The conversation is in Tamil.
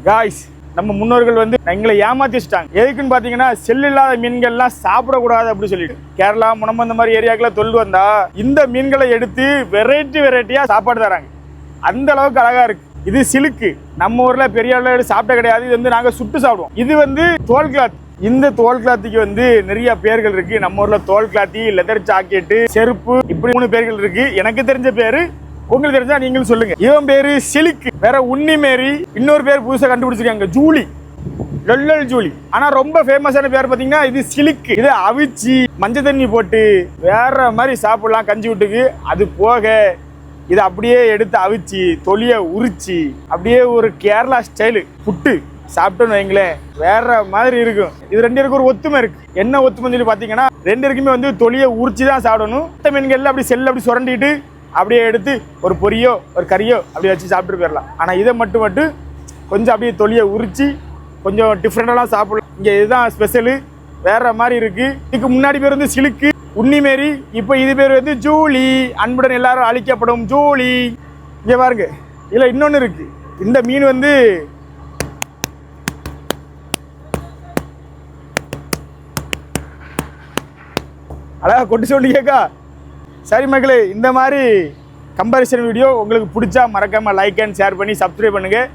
காய்ஸ், நம்ம முன்னோர்கள் வந்து எங்களை ஏமாத்திச்சிட்டாங்க. எதுக்குன்னு பார்த்தீங்கன்னா, செல் இல்லாத மீன்கள்லாம் சாப்பிடக்கூடாது அப்படின்னு சொல்லிட்டு கேரளா முனம்பம் இந்த மாதிரி ஏரியாக்கெல்லாம் தொழில் வந்தா இந்த மீன்களை எடுத்து வெரைட்டியாக சாப்பாடு தராங்க. அந்த அளவுக்கு அழகா இருக்கு. இது சிலுக்கு. நம்ம ஊர்ல பெரிய அளவு சாப்பிட்ட கிடையாது. இது வந்து நாங்க சுட்டு சாப்பிடுவோம். இது வந்து தோல் கிளாத். இந்த தோல் கிளாத்துக்கு வந்து நிறைய பேர்கள் இருக்கு. நம்ம ஊர்ல தோல் கிளாத்தி, லெதர் ஜாக்கெட்டு, செருப்பு, இப்படி 3 பேர்கள் இருக்கு. எனக்கு தெரிஞ்ச பேரு, உங்களுக்கு தெரிஞ்சா நீங்களும் சொல்லுங்க. இவன் பேரு சிலுக்கு. வேற உன்னி மேரி, இன்னொரு பேர் புதுசா கண்டுபிடிச்சிருக்காங்க, ஜூலி, லொல்லல் ஜூலி. ஆனா ரொம்ப ஃபேமஸான பேர் பாத்தீங்கன்னா இது சிலுக்கு. இது அவிச்சி மஞ்சள் தண்ணி போட்டு வேற மாதிரி சாப்பிடலாம் கஞ்சி விட்டுக்கு. அது போக இதை அப்படியே எடுத்து அவிச்சு தொலியை உரிச்சு அப்படியே ஒரு கேரளா ஸ்டைலு புட்டு சாப்பிட்டோன்னு வைங்களேன், வேற மாதிரி இருக்கும். இது 2 பேருக்கு ஒரு ஒத்துமை இருக்கு. என்ன ஒத்துமைன்னு சொல்லி பார்த்தீங்கன்னா, 2 பேருக்குமே வந்து தொலியை உரிச்சு தான் சாப்பிடணும். மற்ற மீன்கள் அப்படி செல்ல அப்படி சுரண்டிட்டு அப்படியே எடுத்து ஒரு பொரியோ ஒரு கறியோ அப்படி வச்சு சாப்பிட்டு போயிடலாம். ஆனால் இதை மட்டும் கொஞ்சம் அப்படியே தொலியை உரிச்சு கொஞ்சம் டிஃப்ரெண்டாலாம் சாப்பிடலாம். இங்கே இதுதான் ஸ்பெஷலு, வேற மாதிரி இருக்கு. இதுக்கு முன்னாடி பேர் வந்து சிலுக்கு, உன்னி மேரி, இப்போ இது பேர் வந்து ஜூலி, அன்புடன் எல்லாரும் அழிக்கப்படும் ஜூலி. இங்கே பாருங்க, இதில் இன்னொன்று இருக்கு. இந்த மீன் வந்து அழகா கொண்டு சொல்லி கேட்கா. சரி மக்களே, இந்த மாதிரி கம்பேரிசன் வீடியோ உங்களுக்கு பிடிச்சா மறக்காம லைக் அண்ட் ஷேர் பண்ணி சப்ஸ்கிரைப் பண்ணுங்க.